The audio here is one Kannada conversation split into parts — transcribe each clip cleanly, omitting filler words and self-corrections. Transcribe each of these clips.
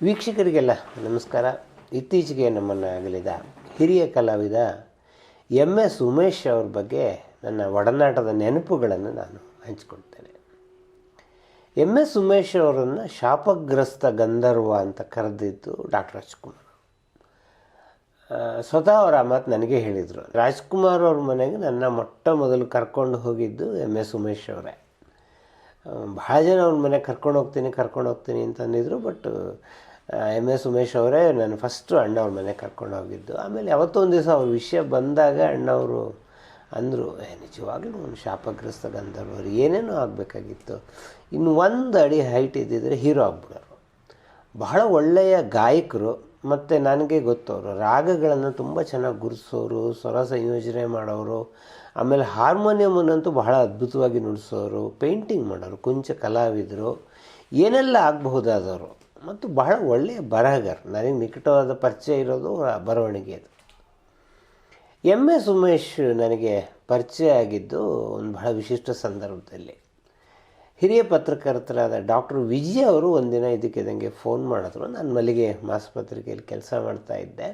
ವೀಕ್ಷಕರಿಗೆಲ್ಲ ನಮಸ್ಕಾರ. ಇತ್ತೀಚೆಗೆ ನಮ್ಮನ್ನು ಅಗಲಿದ ಹಿರಿಯ ಕಲಾವಿದ ಎಸ್ ಉಮೇಶ್ ಅವ್ರ ಬಗ್ಗೆ ನನ್ನ ಒಡನಾಟದ ನೆನಪುಗಳನ್ನು ನಾನು ಹಂಚಿಕೊಳ್ತೇನೆ. ಎಸ್ ಉಮೇಶ್ ಅವರನ್ನು ಶಾಪಗ್ರಸ್ತ ಗಂಧರ್ವ ಅಂತ ಕರೆದಿದ್ದು ಡಾಕ್ಟರ್ ರಾಜ್ಕುಮಾರ್. ಸ್ವತಃ ಅವರ ಮಾತು ನನಗೆ ಹೇಳಿದರು. ರಾಜ್ಕುಮಾರ್ ಅವ್ರ ಮನೆಗೆ ನನ್ನ ಮೊಟ್ಟ ಮೊದಲು ಕರ್ಕೊಂಡು ಹೋಗಿದ್ದು ಎಸ್ ಉಮೇಶ್ ಅವರೇ. ಭಾಳ ಜನ ಅವ್ರ ಮನೆಗೆ ಕರ್ಕೊಂಡು ಹೋಗ್ತೀನಿ ಅಂತ ಅಂದಿದ್ರು. ಬಟ್ ಎಸ್ ಉಮೇಶ್ ಅವರೇ ನಾನು ಫಸ್ಟು ಅಣ್ಣವ್ರ ಮನೆಗೆ ಕರ್ಕೊಂಡು ಹೋಗಿದ್ದು. ಆಮೇಲೆ ಯಾವತ್ತೋ ಒಂದು ದಿವಸ ಅವ್ರ ವಿಷಯ ಬಂದಾಗ ಅಣ್ಣವರು ಅಂದರು, ನಿಜವಾಗ್ಲೂ ಒಂದು ಶಾಪಗ್ರಸ್ತ ಗಂಧರ್ವರು ಏನೇನೋ ಆಗಬೇಕಾಗಿತ್ತು, ಇನ್ನು 1 ಅಡಿ ಹೈಟ್ ಇದ್ದಿದ್ರೆ ಹೀರೋ ಆಗ್ಬಿಡೋರು. ಬಹಳ ಒಳ್ಳೆಯ ಗಾಯಕರು. ಮತ್ತು ನನಗೆ ಗೊತ್ತವರು ರಾಗಗಳನ್ನು ತುಂಬ ಚೆನ್ನಾಗಿ ಗುರುತಿಸೋರು, ಸ್ವರ ಸಂಯೋಜನೆ ಮಾಡೋರು. ಆಮೇಲೆ ಹಾರ್ಮೋನಿಯಮನ್ನಂತೂ ಬಹಳ ಅದ್ಭುತವಾಗಿ ನುಡಿಸೋರು, ಪೇಂಟಿಂಗ್ ಮಾಡೋರು, ಕೊಂಚ ಕಲಾವಿದರು, ಏನೆಲ್ಲ ಆಗಬಹುದಾದವರು. ಮತ್ತು ಬಹಳ ಒಳ್ಳೆಯ ಬರಹಗಾರ. ನನಗೆ ನಿಕಟವಾದ ಪರಿಚಯ ಇರೋದು ಬರವಣಿಗೆ. ಅದು ಎಸ್ ಉಮೇಶ್ ನನಗೆ ಪರಿಚಯ ಆಗಿದ್ದು ಒಂದು ಬಹಳ ವಿಶಿಷ್ಟ ಸಂದರ್ಭದಲ್ಲಿ. ಹಿರಿಯ ಪತ್ರಕರ್ತರಾದ ಡಾಕ್ಟರ್ ವಿಜಯ್ ಅವರು ಒಂದಿನ ಇದಕ್ಕಿದಂಗೆ ಫೋನ್ ಮಾಡಿದ್ರು. ನಾನು ಮಲ್ಲಿಗೆ ಮಾಸಪತ್ರಿಕೆಯಲ್ಲಿ ಕೆಲಸ ಮಾಡ್ತಾಯಿದ್ದೆ.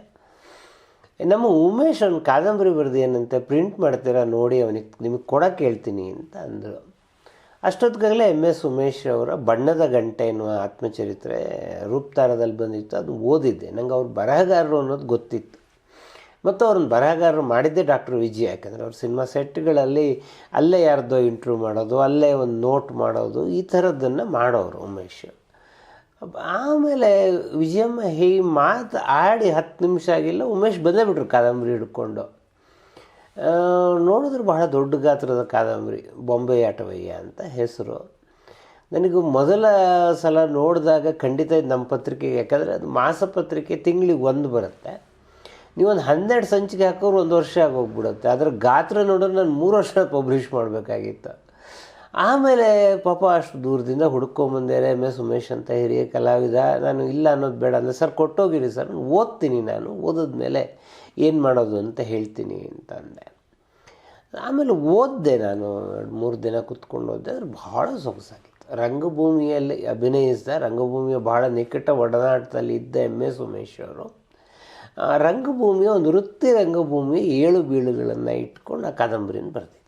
ನಮ್ಮ ಉಮೇಶ್ ಅವ್ನ ಕಾದಂಬರಿ ಬರೆದು ಏನಂತೆ ಪ್ರಿಂಟ್ ಮಾಡ್ತೀರಾ ನೋಡಿ, ನಿಮಗೆ ಕೊಡೋಕ್ಕೆ ಹೇಳ್ತೀನಿ ಅಂತ ಅಂದರು. ಅಷ್ಟೊತ್ತಿಗಾಗಲೇ ಎಸ್ ಉಮೇಶ್ ಅವರ ಬಣ್ಣದ ಗಂಟೆ ಎನ್ನುವ ಆತ್ಮಚರಿತ್ರೆ ರೂಪ್ತಾರದಲ್ಲಿ ಬಂದಿತ್ತು. ಅದು ಓದಿದ್ದೆ. ನಂಗೆ ಅವ್ರು ಬರಹಗಾರರು ಅನ್ನೋದು ಗೊತ್ತಿತ್ತು. ಮತ್ತು ಅವ್ರನ್ನ ಬರಹಗಾರರು ಮಾಡಿದ್ದೆ ಡಾಕ್ಟರ್ ವಿಜಯ್. ಯಾಕಂದರೆ ಅವ್ರ ಸಿನಿಮಾ ಸೆಟ್ಗಳಲ್ಲಿ ಅಲ್ಲೇ ಯಾರ್ದೋ ಇಂಟ್ರ್ಯೂ ಮಾಡೋದು, ಅಲ್ಲೇ ಒಂದು ನೋಟ್ ಮಾಡೋದು, ಈ ಥರದ್ದನ್ನು ಮಾಡೋರು ಉಮೇಶ್. ಆಮೇಲೆ ವಿಜಯಮ್ಮ ಮಾತು ಆಡಿ 10 ನಿಮಿಷ ಆಗಿಲ್ಲ, ಉಮೇಶ್ ಬಂದೇ ಬಿಟ್ರು ಕಾದಂಬರಿ ಹಿಡ್ಕೊಂಡು. ನೋಡಿದ್ರೆ ಬಹಳ ದೊಡ್ಡ ಗಾತ್ರದ ಕಾದಂಬರಿ, ಬೊಂಬೆ ಆಟವಯ್ಯ ಅಂತ ಹೆಸರು. ನನಗೆ ಮೊದಲ ಸಲ ನೋಡಿದಾಗ ಖಂಡಿತ ಇದು ನಮ್ಮ ಪತ್ರಿಕೆಗೆ, ಯಾಕಂದರೆ ಅದು ಮಾಸಪತ್ರಿಕೆ ತಿಂಗಳಿಗೆ 1 ಬರುತ್ತೆ. ನೀವೊಂದು 12 ಸಂಚಿಕೆ ಹಾಕೋರು 1 ವರ್ಷ ಆಗೋಗ್ಬಿಡುತ್ತೆ. ಅದರ ಗಾತ್ರ ನೋಡಿದ್ರೆ ನಾನು 3 ವರ್ಷ ಪಬ್ಲಿಷ್ ಮಾಡಬೇಕಾಗಿತ್ತು. ಆಮೇಲೆ ಪಾಪ ಅಷ್ಟು ದೂರದಿಂದ ಹುಡ್ಕೊಂಬಂದೇನೆ ಎಸ್ ಉಮೇಶ್ ಅಂತ ಹಿರಿಯ ಕಲಾವಿದ. ನಾನು ಇಲ್ಲ ಅನ್ನೋದು ಬೇಡ ಅಂದರೆ, ಸರ್ ಕೊಟ್ಟೋಗಿರಿ ಸರ್, ಓದ್ತೀನಿ, ನಾನು ಓದಿದ್ಮೇಲೆ ಏನು ಮಾಡೋದು ಅಂತ ಹೇಳ್ತೀನಿ ಅಂತ ಅಂದೆ. ಆಮೇಲೆ ಓದಿದೆ. ನಾನು 2-3 ದಿನ ಕೂತ್ಕೊಂಡು ಓದಿದೆ. ಅದ್ರ ಭಾಳ ಸೊಗಸಾಗಿತ್ತು. ರಂಗಭೂಮಿಯಲ್ಲಿ ಅಭಿನಯಿಸಿದ, ರಂಗಭೂಮಿಯ ಭಾಳ ನಿಕಟ ಒಡನಾಟದಲ್ಲಿ ಇದ್ದ ಎಸ್ ಉಮೇಶ್ ಅವರು ರಂಗಭೂಮಿಯ ಒಂದು ವೃತ್ತಿ ರಂಗಭೂಮಿಯ ಏಳು ಬೀಳುಗಳನ್ನು ಇಟ್ಕೊಂಡು ಆ ಕಾದಂಬರಿಯನ್ನು ಬರೆದಿದ್ರು.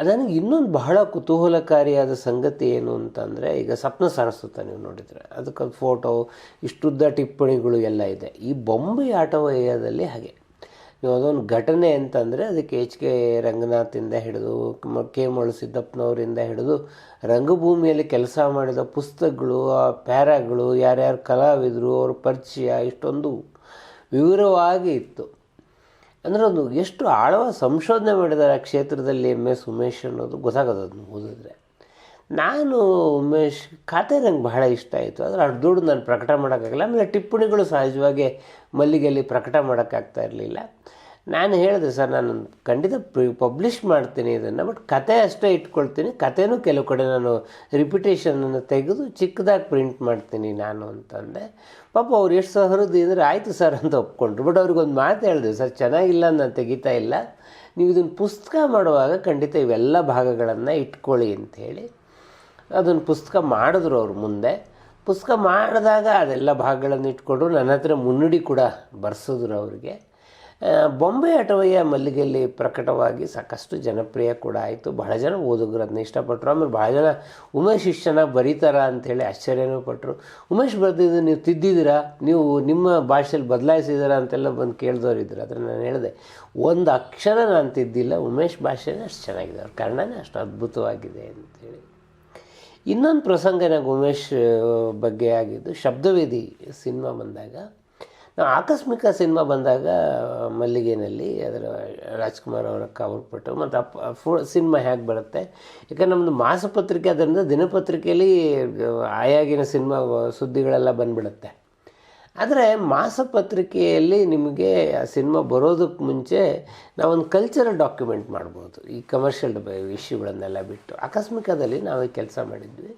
ನನಗೆ ಇನ್ನೊಂದು ಬಹಳ ಕುತೂಹಲಕಾರಿಯಾದ ಸಂಗತಿ ಏನು ಅಂತಂದರೆ, ಈಗ ಸ್ವಪ್ನ ಸಾರಸ್ವತ ನೀವು ನೋಡಿದರೆ ಅದಕ್ಕೊಂದು ಫೋಟೋ, ಇಷ್ಟುದ್ದ ಟಿಪ್ಪಣಿಗಳು ಎಲ್ಲ ಇದೆ. ಈ ಬೊಂಬೆ ಆಟವಯ್ಯದಲ್ಲಿ ಹಾಗೆ ನೀವು ಅದೊಂದು ಘಟನೆ ಅಂತಂದರೆ ಅದಕ್ಕೆ H.K. ರಂಗನಾಥಿಂದ ಹಿಡಿದು ಕೆ ಮಳು ಸಿದ್ದಪ್ಪನವರಿಂದ ಹಿಡಿದು ರಂಗಭೂಮಿಯಲ್ಲಿ ಕೆಲಸ ಮಾಡಿದ ಪುಸ್ತಕಗಳು, ಆ ಪ್ಯಾರಾಗಳು, ಯಾರ್ಯಾರು ಕಲಾವಿದರು, ಅವ್ರ ಪರಿಚಯ ಇಷ್ಟೊಂದು ವಿವರವಾಗಿ ಇತ್ತು. ಅಂದರೆ ಒಂದು ಎಷ್ಟು ಆಳವಾದ ಸಂಶೋಧನೆ ಮಾಡಿದ್ದಾರೆ ಆ ಕ್ಷೇತ್ರದಲ್ಲಿ ಎಸ್ ಉಮೇಶ್ ಅನ್ನೋದು ಗೊತ್ತಾಗೋದು ಅದನ್ನು ಓದಿದ್ರೆ. ನಾನು ಉಮೇಶ್ ಖಾತೆ ನಂಗೆ ಬಹಳ ಇಷ್ಟ ಆಯಿತು. ಆದರೆ ಅಷ್ಟು ದುಡ್ಡು ನಾನು ಪ್ರಕಟ ಮಾಡೋಕ್ಕಾಗಲ್ಲ. ಆಮೇಲೆ ಟಿಪ್ಪಣಿಗಳು ಸಹಜವಾಗಿ ಮಲ್ಲಿಗೆಯಲ್ಲಿ ಪ್ರಕಟ ಮಾಡೋಕ್ಕಾಗ್ತಾ ಇರಲಿಲ್ಲ. ನಾನು ಹೇಳಿದೆ, ಸರ್ ನಾನು ಖಂಡಿತ ಪಬ್ಲಿಷ್ ಮಾಡ್ತೀನಿ ಇದನ್ನು, ಬಟ್ ಕತೆ ಅಷ್ಟೇ ಇಟ್ಕೊಳ್ತೀನಿ, ಕತೆನೂ ಕೆಲವು ಕಡೆ ನಾನು ರಿಪಿಟೇಷನನ್ನು ತೆಗೆದು ಚಿಕ್ಕದಾಗಿ ಪ್ರಿಂಟ್ ಮಾಡ್ತೀನಿ ನಾನು ಅಂತಂದೆ. ಪಾಪ ಅವ್ರು ಎಷ್ಟು ಸಹೃದಯ ಅಂದರೆ ಆಯಿತು ಸರ್ ಅಂತ ಒಪ್ಕೊಂಡ್ರು. ಬಟ್ ಅವ್ರಿಗೊಂದು ಮಾತು ಹೇಳಿದೆ, ಸರ್ ಚೆನ್ನಾಗಿಲ್ಲ ನಾನು ತೆಗಿತಾ ಇಲ್ಲ, ನೀವು ಇದನ್ನು ಪುಸ್ತಕ ಮಾಡುವಾಗ ಖಂಡಿತ ಇವೆಲ್ಲ ಭಾಗಗಳನ್ನು ಇಟ್ಕೊಳ್ಳಿ ಅಂಥೇಳಿ ಅದನ್ನು ಪುಸ್ತಕ ಮಾಡಿದ್ರು. ಅವ್ರು ಮುಂದೆ ಪುಸ್ತಕ ಮಾಡಿದಾಗ ಅದೆಲ್ಲ ಭಾಗಗಳನ್ನು ಇಟ್ಕೊಂಡ್ರು. ನನ್ನ ಹತ್ರ ಮುನ್ನುಡಿ ಕೂಡ ಬರ್ಸಿದ್ರು ಅವ್ರಿಗೆ. ಬೊಂಬೆ ಆಟವಯ್ಯ ಮಲ್ಲಿಗೆಯಲ್ಲಿ ಪ್ರಕಟವಾಗಿ ಸಾಕಷ್ಟು ಜನಪ್ರಿಯ ಕೂಡ ಆಯಿತು. ಬಹಳ ಜನ ಓದುಗರು ಅದನ್ನ ಇಷ್ಟಪಟ್ಟರು. ಆಮೇಲೆ ಭಾಳ ಜನ ಉಮೇಶ್ ಇಷ್ಟು ಚೆನ್ನಾಗಿ ಬರೀತಾರ ಅಂಥೇಳಿ ಆಶ್ಚರ್ಯನೂ ಪಟ್ಟರು. ಉಮೇಶ್ ಬರೆದಿದ್ದು ನೀವು ತಿದ್ದಿದ್ದೀರಾ, ನೀವು ನಿಮ್ಮ ಭಾಷೆಯಲ್ಲಿ ಬದಲಾಯಿಸಿದ್ದೀರಾ ಅಂತೆಲ್ಲ ಬಂದು ಕೇಳಿದವರಿದ್ದರು. ಆದರೆ ನಾನು ಹೇಳಿದೆ, ಒಂದು ಅಕ್ಷರ ನಾನು ತಿದ್ದಿಲ್ಲ, ಉಮೇಶ್ ಭಾಷೆನೇ ಅಷ್ಟು ಚೆನ್ನಾಗಿದೆ, ಅವ್ರ ಕನ್ನಡನೇ ಅಷ್ಟು ಅದ್ಭುತವಾಗಿದೆ ಅಂಥೇಳಿ. ಇನ್ನೊಂದು ಪ್ರಸಂಗ ನನಗೆ ಉಮೇಶ್ ಬಗ್ಗೆ ಆಗಿದ್ದು, ಶಬ್ದವೇದಿ ಸಿನಿಮಾ ಬಂದಾಗ, ನಾವು ಆಕಸ್ಮಿಕ ಸಿನಿಮಾ ಬಂದಾಗ ಮಲ್ಲಿಗೆನಲ್ಲಿ ಅದರ ರಾಜ್ಕುಮಾರ್ ಅವರ ಕವರ್ ಪಟ್ಟು ಮತ್ತು ಸಿನಿಮಾ ಹೇಗೆ ಬರುತ್ತೆ, ಯಾಕಂದ್ರೆ ನಮ್ಮದು ಮಾಸಪತ್ರಿಕೆ, ಅದರಿಂದ ದಿನಪತ್ರಿಕೆಯಲ್ಲಿ ಆಯಾಗಿನ ಸಿನಿಮಾ ಸುದ್ದಿಗಳೆಲ್ಲ ಬಂದುಬಿಡುತ್ತೆ. ಆದರೆ ಮಾಸಪತ್ರಿಕೆಯಲ್ಲಿ ನಿಮಗೆ ಆ ಸಿನಿಮಾ ಬರೋದಕ್ಕೆ ಮುಂಚೆ ನಾವೊಂದು ಕಲ್ಚರಲ್ ಡಾಕ್ಯುಮೆಂಟ್ ಮಾಡ್ಬೋದು, ಈ ಕಮರ್ಷಿಯಲ್ ಇಶ್ಯೂಗಳನ್ನೆಲ್ಲ ಬಿಟ್ಟು. ಆಕಸ್ಮಿಕದಲ್ಲಿ ನಾವು ಕೆಲಸ ಮಾಡಿದ್ವಿ.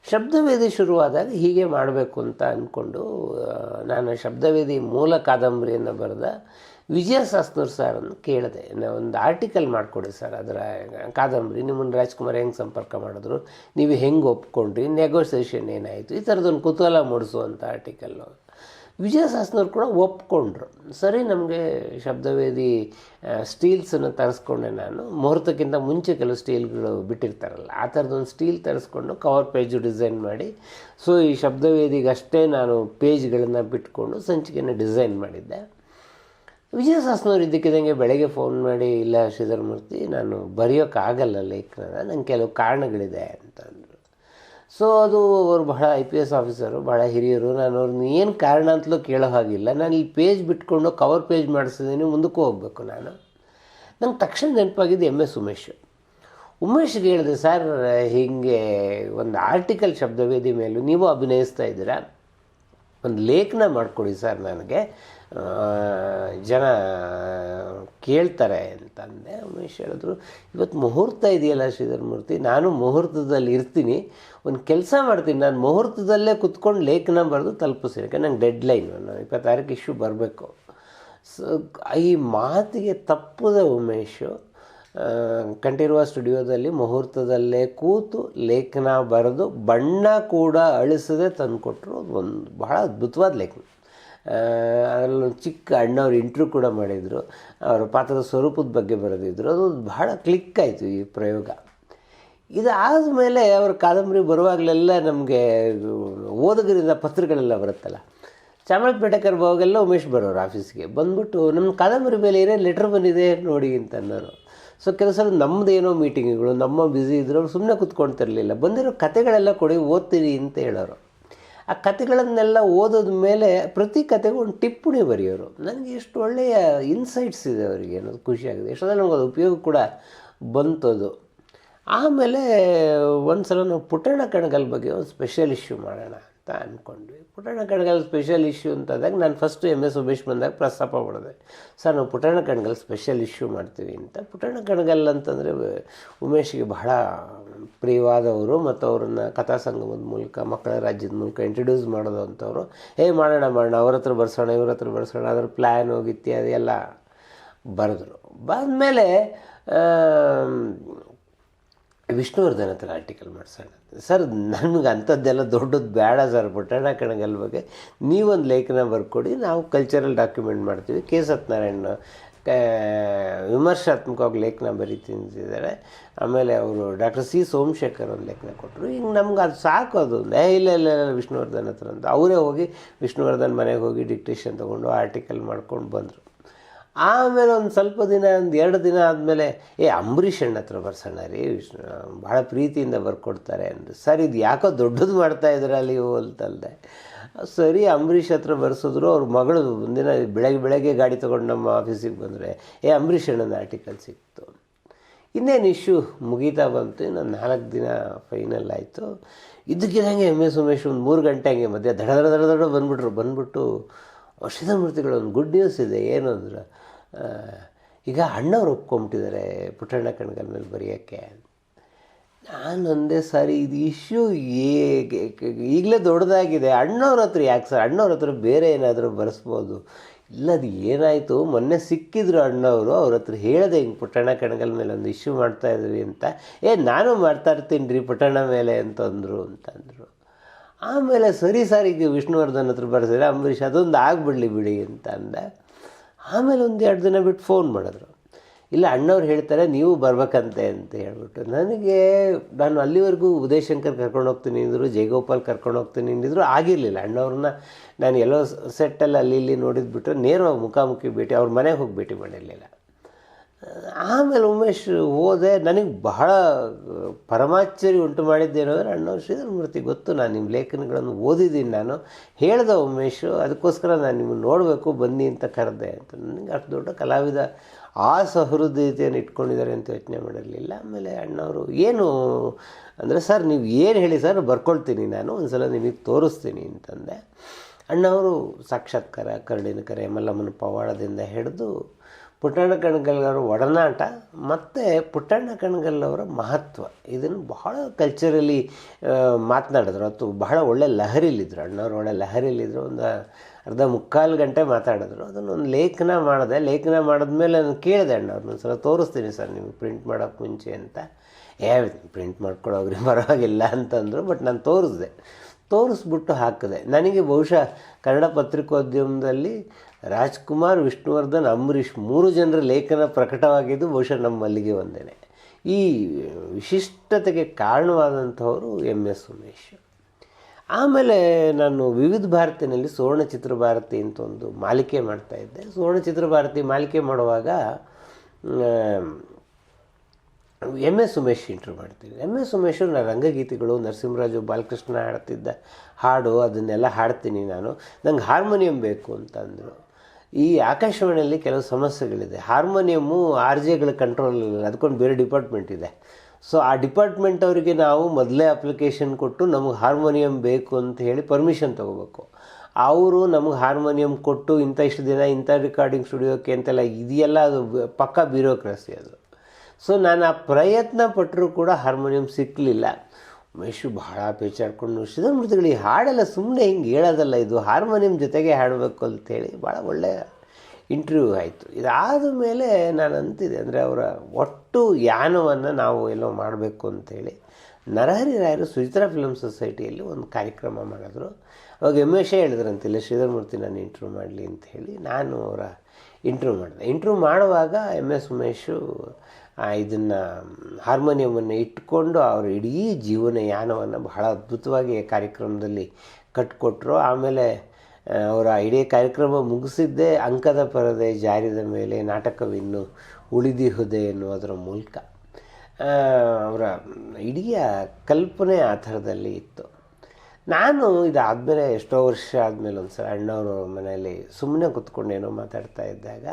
ಶಬ್ದವೇದಿ ಶುರುವಾದಾಗ ಹೀಗೆ ಮಾಡಬೇಕು ಅಂತ ಅಂದ್ಕೊಂಡು ನಾನು ಶಬ್ದವೇದಿ ಮೂಲ ಕಾದಂಬರಿಯನ್ನು ಬರೆದ ವಿಜಯ ಸಾಸ್ನೂರ್ ಸಾರನ್ನು ಕೇಳಿದೆ, ಒಂದು ಆರ್ಟಿಕಲ್ ಮಾಡಿಕೊಡಿ ಸರ್ ಅದರ ಕಾದಂಬರಿ, ನಿಮ್ಮನ್ನು ರಾಜ್ಕುಮಾರ್ ಹೆಂಗೆ ಸಂಪರ್ಕ ಮಾಡಿದ್ರು, ನೀವು ಹೆಂಗೆ ಒಪ್ಕೊಂಡ್ರಿ, ನೆಗೋಸಿಯೇಷನ್ ಏನಾಯಿತು, ಈ ಥರದೊಂದು ಕುತೂಹಲ ಮೂಡಿಸುವಂಥ ಆರ್ಟಿಕಲ್ಲು. ವಿಜಯ ಸಾಸ್ನವ್ರು ಕೂಡ ಒಪ್ಕೊಂಡ್ರು. ಸರಿ, ನಮಗೆ ಶಬ್ದವೇದಿ ಸ್ಟೀಲ್ಸನ್ನು ತರಿಸ್ಕೊಂಡೆ ನಾನು. ಮುಹೂರ್ತಕ್ಕಿಂತ ಮುಂಚೆ ಕೆಲವು ಸ್ಟೀಲ್ಗಳು ಬಿಟ್ಟಿರ್ತಾರಲ್ಲ, ಆ ಥರದೊಂದು ಸ್ಟೀಲ್ ತರಿಸ್ಕೊಂಡು ಕವರ್ ಪೇಜು ಡಿಸೈನ್ ಮಾಡಿ, ಸೊ ಈ ಶಬ್ದವೇದಿಗಷ್ಟೇ ನಾನು ಪೇಜ್ಗಳನ್ನು ಬಿಟ್ಕೊಂಡು ಸಂಚಿಕೆಯನ್ನು ಡಿಸೈನ್ ಮಾಡಿದ್ದೆ. ವಿಜಯ ಸಾಸ್ನವ್ರು ಇದ್ದಕ್ಕಿದ್ದಂಗೆ ಬೆಳಗ್ಗೆ ಫೋನ್ ಮಾಡಿ, ಇಲ್ಲ ಶ್ರೀಧರ್ ಮೂರ್ತಿ, ನಾನು ಬರೆಯೋಕ್ಕಾಗಲ್ಲ ಲೇಖನ, ನಂಗೆ ಕೆಲವು ಕಾರಣಗಳಿದೆ ಅಂತಂದರು. ಸೊ ಅದು ಅವರು ಬಹಳ IPS ಆಫೀಸರು, ಭಾಳ ಹಿರಿಯರು. ನಾನು ಅವ್ರನ್ನ ಏನು ಕಾರಣ ಅಂತಲೂ ಕೇಳೋ ಹಾಗಿಲ್ಲ. ನಾನು ಈ ಪೇಜ್ ಬಿಟ್ಕೊಂಡು ಕವರ್ ಪೇಜ್ ಮಾಡಿಸಿದ್ದೀನಿ, ಮುಂದಕ್ಕೂ ಹೋಗಬೇಕು ನಾನು. ನಂಗೆ ತಕ್ಷಣ ನೆನಪಾಗಿದ್ದು MS ಉಮೇಶ್ಗೆ ಹೇಳಿದೆ, ಸರ್ ಹೀಗೆ ಒಂದು ಆರ್ಟಿಕಲ್ ಶಬ್ದವೇದಿ ಮೇಲೂ ನೀವು ಅಭಿನಯಿಸ್ತಾ ಇದ್ದೀರಾ, ಒಂದು ಲೇಖನ ಮಾಡಿಕೊಡಿ ಸರ್, ನನಗೆ ಜನ ಕೇಳ್ತಾರೆ ಅಂತಂದೆ. ಉಮೇಶ್ ಹೇಳಿದ್ರು, ಇವತ್ತು ಮುಹೂರ್ತ ಇದೆಯಲ್ಲ ಶ್ರೀಧರ್ ಮೂರ್ತಿ, ನಾನು ಮುಹೂರ್ತದಲ್ಲಿ ಇರ್ತೀನಿ, ಒಂದು ಕೆಲಸ ಮಾಡ್ತೀನಿ, ನಾನು ಮುಹೂರ್ತದಲ್ಲೇ ಕುತ್ಕೊಂಡು ಲೇಖನ ಬರೆದು ತಲುಪಿಸ್ತೀನಿ, ಯಾಕೆ ನಂಗೆ ಡೆಡ್ಲೈನು, ನಾನು 26ಕ್ಕೆ ಇಶ್ಯೂ ಬರಬೇಕು. ಸೊ ಈ ಮಾತಿಗೆ ತಪ್ಪದ ಉಮೇಶು ಕಂಠೀರವ ಸ್ಟುಡಿಯೋದಲ್ಲಿ ಮುಹೂರ್ತದಲ್ಲೇ ಕೂತು ಲೇಖನ ಬರೆದು ಬಣ್ಣ ಕೂಡ ಅಳಿಸದೆ ತಂದುಕೊಟ್ರು. ಒಂದು ಬಹಳ ಅದ್ಭುತವಾದ ಲೇಖನ. ಅದರಲ್ಲೊಂದು ಚಿಕ್ಕ ಅಣ್ಣವ್ರು ಇಂಟ್ರ್ಯೂ ಕೂಡ ಮಾಡಿದರು, ಅವರ ಪಾತ್ರದ ಸ್ವರೂಪದ ಬಗ್ಗೆ ಬರೆದಿದ್ದರು. ಅದು ಬಹಳ ಕ್ಲಿಕ್ ಆಯಿತು ಈ ಪ್ರಯೋಗ. ಇದಾದ ಮೇಲೆ ಅವ್ರ ಕಾದಂಬರಿ ಬರುವಾಗಲೆಲ್ಲ ನಮಗೆ ಓದುಗರಿಂದ ಪತ್ರಗಳೆಲ್ಲ ಬರುತ್ತಲ್ಲ, ಚಾಮರಾಜಪೇಟೆ ಕರ್ಬೋವಾಗೆಲ್ಲ ಉಮೇಶ್ ಬರೋರು ಆಫೀಸ್ಗೆ ಬಂದ್ಬಿಟ್ಟು, ನಮ್ಮ ಕಾದಂಬರಿ ಮೇಲೆ ಏನೇ ಲೆಟ್ರ್ ಬಂದಿದೆ ನೋಡಿ ಅಂತ ಅನ್ನೋರು. ಸೊ ಕೆಲವು ಸಲ ನಮ್ಮದೇನೋ ಮೀಟಿಂಗ್ಗಳು, ನಮ್ಮ ಬ್ಯುಸಿ ಇದ್ರು, ಅವ್ರು ಸುಮ್ಮನೆ ಕೂತ್ಕೊಳ್ತಿರ್ಲಿಲ್ಲ, ಬಂದಿರೋ ಕತೆಗಳೆಲ್ಲ ಕೊಡಿ ಓದ್ತೀರಿ ಅಂತ ಹೇಳೋರು. ಆ ಕತೆಗಳನ್ನೆಲ್ಲ ಓದೋದ ಮೇಲೆ ಪ್ರತಿ ಕತೆಗೂ ಒಂದು ಟಿಪ್ಪಣಿ ಬರೆಯೋರು. ನನಗೆ ಎಷ್ಟು ಒಳ್ಳೆಯ ಇನ್ಸೈಟ್ಸ್ ಇದೆ ಅವರಿಗೆ ಅನ್ನೋದು ಖುಷಿಯಾಗಿದೆ. ಎಷ್ಟೊಂದು ನಮ್ಗೆ ಅದು ಉಪಯೋಗ ಕೂಡ ಬಂತದು. ಆಮೇಲೆ ಒಂದು ಸಲ ನಾವು ಪುಟ್ಟಣ್ಣ ಕಣಗಾಲ್ ಬಗ್ಗೆ ಒಂದು ಸ್ಪೆಷಲ್ ಇಶ್ಯೂ ಮಾಡೋಣ ಅಂತ ಅಂದ್ಕೊಂಡ್ವಿ. ಪುಟ್ಟಣ್ಣ ಕಣಗಾಲ್ ಸ್ಪೆಷಲ್ ಇಶ್ಯೂ ಅಂತಂದಾಗ ನಾನು ಫಸ್ಟು MS ಉಮೇಶ್ ಬಂದಾಗ ಪ್ರಸ್ತಾಪ ಮಾಡಿದೆ, ಸರ್ ನಾವು ಪುಟ್ಟಣ್ಣ ಕಣಗಾಲ್ ಸ್ಪೆಷಲ್ ಇಶ್ಯೂ ಮಾಡ್ತೀವಿ ಅಂತ. ಪುಟ್ಟಣ್ಣ ಕಣಗಾಲ್ ಅಂತಂದರೆ ಉಮೇಶ್ಗೆ ಬಹಳ ಪ್ರಿಯವಾದವರು, ಮತ್ತು ಅವ್ರನ್ನ ಕಥಾ ಸಂಗಮದ ಮೂಲಕ, ಮಕ್ಕಳ ರಾಜ್ಯದ ಮೂಲಕ ಇಂಟ್ರಡ್ಯೂಸ್ ಮಾಡೋದು ಅಂಥವ್ರು. ಮಾಡೋಣ ಅವ್ರ ಹತ್ರ ಬರ್ಸೋಣ, ಇವ್ರ ಹತ್ರ ಬರ್ಸೋಣ, ಅದ್ರ ಪ್ಲ್ಯಾನು ಇತ್ಯಾದಿ ಎಲ್ಲ ಬರೆದ್ರು. ಬಂದಮೇಲೆ ವಿಷ್ಣುವರ್ಧನ್ ಹತ್ರ ಆರ್ಟಿಕಲ್ ಮಾಡಿಸೋಣ, ಸರ್ ನನಗೆ ಅಂಥದ್ದೆಲ್ಲ ದೊಡ್ಡದು ಬೇಡ ಸರ್, ಪುಟ್ಟಣ್ಣ ಕಣಗಾಲ್ ಬಗ್ಗೆ ನೀವೊಂದು ಲೇಖನ ಬರ್ಕೊಡಿ, ನಾವು ಕಲ್ಚರಲ್ ಡಾಕ್ಯುಮೆಂಟ್ ಮಾಡ್ತೀವಿ. ಕೆ ಸತ್ಯನಾರಾಯಣ ವಿಮರ್ಶಾತ್ಮಕವಾಗಿ ಲೇಖನ ಬರೀತಿದ್ದಾರೆ. ಆಮೇಲೆ ಅವರು ಡಾಕ್ಟರ್ C ಸೋಮಶೇಖರ್ ಒಂದು ಲೇಖನ ಕೊಟ್ಟರು. ಹಿಂಗೆ ನಮ್ಗೆ ಅದು ಸಾಕು, ಅದು ಇಲ್ಲ ವಿಷ್ಣುವರ್ಧನ್ ಹತ್ರ ಅಂತ. ಅವರೇ ಹೋಗಿ ವಿಷ್ಣುವರ್ಧನ್ ಮನೆಗೆ ಹೋಗಿ ಡಿಕ್ಟೇಷನ್ ತೊಗೊಂಡು ಆರ್ಟಿಕಲ್ ಮಾಡ್ಕೊಂಡು ಬಂದರು. ಆಮೇಲೆ ಒಂದು ಸ್ವಲ್ಪ ದಿನ, ಒಂದು 2 ದಿನ ಆದಮೇಲೆ ಅಂಬರೀಷ್ ಅಣ್ಣ ಹತ್ರ ಬರ್ಸೋಣ ರೀ, ಭಾಳ ಪ್ರೀತಿಯಿಂದ ಬರ್ಕೊಡ್ತಾರೆ ಅಂದರು. ಸರ್ ಇದು ಯಾಕೋ ದೊಡ್ಡದು ಮಾಡ್ತಾಯಿದ್ರೆ ನೀವು ಅಂತಂದೆ. ಸರಿ, ಅಂಬರೀಷ್ ಹತ್ರ ಬರ್ಸಿದ್ರು. ಅವ್ರ ಮಗಳು ಒಂದಿನ ಬೆಳಗ್ಗೆ ಗಾಡಿ ತೊಗೊಂಡು ನಮ್ಮ ಆಫೀಸಿಗೆ ಬಂದರೆ ಅಂಬರೀಷ್ ಅಣ್ಣನ ಆರ್ಟಿಕಲ್ ಸಿಕ್ತು. ಇನ್ನೇನು ಇಶ್ಯೂ ಮುಗೀತಾ ಬಂತು, ಇನ್ನೊಂದು 4 ದಿನ ಫೈನಲ್ ಆಯಿತು. ಇದಕ್ಕಿದಂಗೆ MS ಉಮೇಶ್ ಒಂದು 3 ಗಂಟೆ ಹಂಗೆ ಮಧ್ಯೆ ದಡ ಬಂದ್ಬಿಟ್ಟು ಶ್ರೀಧರ್ ಮೂರ್ತಿಗಳು ಒಂದು ಗುಡ್ ನ್ಯೂಸ್ ಇದೆ. ಏನು ಅಂದ್ರೆ, ಈಗ ಅಣ್ಣವ್ರು ಒಪ್ಕೊಂಬಿಟ್ಟಿದ್ದಾರೆ ಪುಟ್ಟಣ್ಣ ಕಣಗಾಲ್ ಮೇಲೆ ಬರೆಯೋಕ್ಕೆ. ನಾನು ಒಂದೇ ಸಾರಿ ಇದು ಇಶ್ಯೂ ಈಗಲೇ ದೊಡ್ಡದಾಗಿದೆ, ಅಣ್ಣವ್ರ ಹತ್ರ ಯಾಕೆ ಸರ್, ಅಣ್ಣವ್ರ ಹತ್ರ ಬೇರೆ ಏನಾದರೂ ಬರೆಸ್ಬೋದು. ಇಲ್ಲ, ಅದು ಏನಾಯಿತು, ಮೊನ್ನೆ ಸಿಕ್ಕಿದ್ರು ಅಣ್ಣವರು, ಅವ್ರ ಹತ್ರ ಹೇಳಿದೆ ಹಿಂಗೆ ಪುಟ್ಟಣ್ಣ ಕಣಗಾಲ್ ಮೇಲೆ ಒಂದು ಇಶ್ಯೂ ಮಾಡ್ತಾಯಿದ್ವಿ ಅಂತ. ನಾನು ಮಾಡ್ತಾಯಿರ್ತೀನಿ ರೀ ಪುಟ್ಟಣ್ಣ ಮೇಲೆ ಅಂತಂದರು. ಆಮೇಲೆ ಸರಿ ಸರ್, ಈಗ ವಿಷ್ಣುವರ್ಧನ್ ಹತ್ರ ಬರ್ಸಿದ್ರೆ ಅಂಬರೀಷ್ ಅದೊಂದು ಆಗಿಬಿಡ್ಲಿ ಬಿಡಿ ಅಂತ ಅಂದೆ. ಆಮೇಲೆ ಒಂದು 2 ದಿನ ಬಿಟ್ಟು ಫೋನ್ ಮಾಡಿದ್ರು, ಇಲ್ಲ ಅಣ್ಣವ್ರು ಹೇಳ್ತಾರೆ ನೀವು ಬರ್ಬೇಕಂತೆ ಅಂತ ಹೇಳ್ಬಿಟ್ಟು. ನಾನು ಅಲ್ಲಿವರೆಗೂ ಉದಯ್ ಶಂಕರ್ ಕರ್ಕೊಂಡು ಹೋಗ್ತೀನಿ ಅಂದರು, ಜಯಗೋಪಾಲ್ ಕರ್ಕೊಂಡು ಹೋಗ್ತೀನಿ ಅಂದಿದ್ರು, ಆಗಿರಲಿಲ್ಲ. ಅಣ್ಣವ್ರನ್ನ ನಾನು ಎಲ್ಲೋ ಸೆಟ್ಟಲ್ಲಿ ಅಲ್ಲಿ ನೋಡಿದ್ಬಿಟ್ಟು ನೇರವಾಗಿ ಮುಖಾಮುಖಿ ಭೇಟಿ, ಅವ್ರ ಮನೆಗೆ ಹೋಗಿ ಭೇಟಿ ಮಾಡಿರಲಿಲ್ಲ. ಆಮೇಲೆ ಉಮೇಶ್ ಹೋದೆ. ನನಗೆ ಬಹಳ ಪರಮಾಶ್ಚರ್ಯ ಉಂಟು ಮಾಡಿದ್ದೇನೋ ಅಂದರೆ, ಅಣ್ಣವ್ರು ಶ್ರೀಧರ್ ಮೂರ್ತಿ ಗೊತ್ತು, ನಾನು ನಿಮ್ಮ ಲೇಖನಗಳನ್ನು ಓದಿದ್ದೀನಿ, ನಾನು ಹೇಳ್ದೆ ಉಮೇಶು, ಅದಕ್ಕೋಸ್ಕರ ನಾನು ನಿಮ್ಮನ್ನು ನೋಡಬೇಕು ಬನ್ನಿ ಅಂತ ಕರೆದೆ ಅಂತ. ನನಗೆ ಅಷ್ಟು ದೊಡ್ಡ ಕಲಾವಿದ ಆ ಸಹೃದಯತೆಯನ್ನು ಇಟ್ಕೊಂಡಿದ್ದಾರೆ ಅಂತ ಯೋಚನೆ ಮಾಡಿರಲಿಲ್ಲ. ಆಮೇಲೆ ಅಣ್ಣವರು ಏನು ಅಂದರೆ, ಸರ್ ನೀವು ಏನು ಹೇಳಿ ಸರ್ ಬರ್ಕೊಳ್ತೀನಿ, ನಾನು ಒಂದು ಸಲ ನಿಮಗೆ ತೋರಿಸ್ತೀನಿ ಅಂತಂದೆ. ಅಣ್ಣವರು ಸಾಕ್ಷಾತ್ಕಾರ, ಕರಡಿನ ಕರೆ, ಮಲ್ಲಮ್ಮನ ಪವಾಡದಿಂದ ಹಿಡಿದು ಪುಟ್ಟಣ್ಣ ಕಣಗಾಲ್ ಒಡನಾಟ ಮತ್ತು ಪುಟ್ಟಣ್ಣ ಕಣಗಾಲ್ ಅವರ ಮಹತ್ವ ಇದನ್ನು ಬಹಳ ಕಲ್ಚರಲಿ ಮಾತನಾಡಿದ್ರು. ಅದು ಬಹಳ ಒಳ್ಳೆ ಲಹರಿಲಿದ್ದರು. ಅಣ್ಣವ್ರು ಒಳ್ಳೆ ಲಹರಿಲಿದ್ದರು. ಒಂದು ಅರ್ಧ ಮುಕ್ಕಾಲು ಗಂಟೆ ಮಾತಾಡಿದ್ರು. ಅದನ್ನೊಂದು ಲೇಖನ ಮಾಡಿದೆ. ಲೇಖನ ಮಾಡಿದ್ಮೇಲೆ ನಾನು ಕೇಳಿದೆ ಅಣ್ಣವ್ರನ್ನ, ಒಂದು ಸಲ ತೋರಿಸ್ತೀನಿ ಸರ್ ನಿಮಗೆ ಪ್ರಿಂಟ್ ಮಾಡೋಕ್ಕೆ ಮುಂಚೆ ಅಂತ. ಪ್ರಿಂಟ್ ಮಾಡ್ಕೊಳೋಗ್ರಿ ಪರವಾಗಿಲ್ಲ ಅಂತಂದರು. ಬಟ್ ನಾನು ತೋರಿಸ್ಬಿಟ್ಟು ಹಾಕಿದೆ. ನನಗೆ ಬಹುಶಃ ಕನ್ನಡ ಪತ್ರಿಕೋದ್ಯಮದಲ್ಲಿ ರಾಜ್ಕುಮಾರ್, ವಿಷ್ಣುವರ್ಧನ್, ಅಂಬರೀಷ್ 3 ಜನರ ಲೇಖನ ಪ್ರಕಟವಾಗಿದ್ದು ಬಹುಶಃ ನಮ್ಮ ಮಲ್ಲಿಗೆ ಒಂದೇನೆ. ಈ ವಿಶಿಷ್ಟತೆಗೆ ಕಾರಣವಾದಂಥವರು MS ಉಮೇಶ್. ಆಮೇಲೆ ನಾನು ವಿವಿಧ ಭಾರತಿನಲ್ಲಿ ಸುವರ್ಣ ಚಿತ್ರ ಭಾರತಿ ಅಂತ ಒಂದು ಮಾಲಿಕೆ ಮಾಡ್ತಾಯಿದ್ದೆ. ಸುವರ್ಣ ಚಿತ್ರ ಭಾರತಿ ಮಾಲಿಕೆ ಮಾಡುವಾಗ MS ಉಮೇಶ್ ಇಂಟ್ರ್ಯೂ ಮಾಡ್ತೀನಿ. MS ಉಮೇಶು ನಾನು ರಂಗಗೀತೆಗಳು, ನರಸಿಂಹರಾಜು, ಬಾಲಕೃಷ್ಣ ಹಾಡ್ತಿದ್ದ ಹಾಡು ಅದನ್ನೆಲ್ಲ ಹಾಡ್ತೀನಿ ನಾನು, ನಂಗೆ ಹಾರ್ಮೋನಿಯಂ ಬೇಕು ಅಂತಂದರು. ಈ ಆಕಾಶವಾಣಿಯಲ್ಲಿ ಕೆಲವು ಸಮಸ್ಯೆಗಳಿದೆ. ಹಾರ್ಮೋನಿಯಮ್ಮು RJಗಳ ಕಂಟ್ರೋಲ್, ಅದಕ್ಕೊಂದು ಬೇರೆ ಡಿಪಾರ್ಟ್ಮೆಂಟ್ ಇದೆ. ಸೊ ಆ ಡಿಪಾರ್ಟ್ಮೆಂಟ್ ಅವರಿಗೆ ನಾವು ಮೊದಲೇ ಅಪ್ಲಿಕೇಶನ್ ಕೊಟ್ಟು ನಮಗೆ ಹಾರ್ಮೋನಿಯಂ ಬೇಕು ಅಂತ ಹೇಳಿ ಪರ್ಮಿಷನ್ ತೊಗೋಬೇಕು. ಅವರು ನಮಗೆ ಹಾರ್ಮೋನಿಯಂ ಕೊಟ್ಟು ಇಷ್ಟು ದಿನ ಇಂಥ ರೆಕಾರ್ಡಿಂಗ್ ಸ್ಟುಡಿಯೋಕ್ಕೆ ಅಂತೆಲ್ಲ ಇದೆಯಲ್ಲ, ಅದು ಪಕ್ಕಾ ಬ್ಯೂರೋಕ್ರಸಿ ಅದು. ಸೊ ನಾನು ಆ ಪ್ರಯತ್ನ ಪಟ್ಟರೂ ಕೂಡ ಹಾರ್ಮೋನಿಯಂ ಸಿಕ್ಕಲಿಲ್ಲ. ಉಮೇಶು ಬಹಳ ಪೇಚಾಡ್ಕೊಂಡು, ಶ್ರೀಧರ್ಮೂರ್ತಿಗಳು ಈ ಹಾಡೆಲ್ಲ ಸುಮ್ಮನೆ ಹಿಂಗೆ ಹೇಳೋದಲ್ಲ, ಇದು ಹಾರ್ಮೋನಿಯಂ ಜೊತೆಗೆ ಹಾಡಬೇಕು ಅಂತೇಳಿ ಭಾಳ ಒಳ್ಳೆಯ ಇಂಟರ್ವ್ಯೂ ಆಯಿತು. ಇದಾದ ಮೇಲೆ ನಾನು ಅಂತಿದ್ದೆ, ಅಂದರೆ ಅವರ ಒಟ್ಟು ಯಾನವನ್ನು ನಾವು ಎಲ್ಲೋ ಮಾಡಬೇಕು ಅಂಥೇಳಿ ನರಹರಿ ರಾಯರು ಸುಚಿತ್ರಾ ಫಿಲಮ್ ಸೊಸೈಟಿಯಲ್ಲಿ ಒಂದು ಕಾರ್ಯಕ್ರಮ ಮಾಡಿದ್ರು. ಅವಾಗ MS ಹೇಳಿದ್ರಂತಿಲ್ಲ, ಶ್ರೀಧರ್ಮೂರ್ತಿ ನಾನು ಇಂಟರ್ವ್ಯೂ ಮಾಡಲಿ ಅಂತ ಹೇಳಿ ನಾನು ಅವರ ಇಂಟರ್ವ್ಯೂ ಮಾಡಿದೆ. ಇಂಟರ್ವ್ಯೂ ಮಾಡುವಾಗ MS ಉಮೇಶು ಇದನ್ನು ಹಾರ್ಮೋನಿಯಮನ್ನು ಇಟ್ಕೊಂಡು ಅವರು ಇಡೀ ಜೀವನ ಯಾನವನ್ನು ಬಹಳ ಅದ್ಭುತವಾಗಿ ಕಾರ್ಯಕ್ರಮದಲ್ಲಿ ಕಟ್ಟಿಕೊಟ್ರು. ಆಮೇಲೆ ಅವರ ಇಡೀ ಕಾರ್ಯಕ್ರಮ ಮುಗಿಸಿದ್ದೇ ಅಂಕದ ಪರದೆ ಜಾರಿದ ಮೇಲೆ ನಾಟಕವಿನ್ನು ಉಳಿದಿಹುದೆ ಎನ್ನುವುದರ ಮೂಲಕ. ಅವರ ಇಡೀ ಕಲ್ಪನೆ ಆ ಥರದಲ್ಲಿ ಇತ್ತು. ನಾನು ಇದಾದಮೇಲೆ ಎಷ್ಟೋ ವರ್ಷ ಆದಮೇಲೆ ಒಂದು ಸಲ ಅಣ್ಣವರು ಮನೆಯಲ್ಲಿ ಸುಮ್ಮನೆ ಕೂತ್ಕೊಂಡು ಏನೋ ಮಾತಾಡ್ತಾ ಇದ್ದಾಗ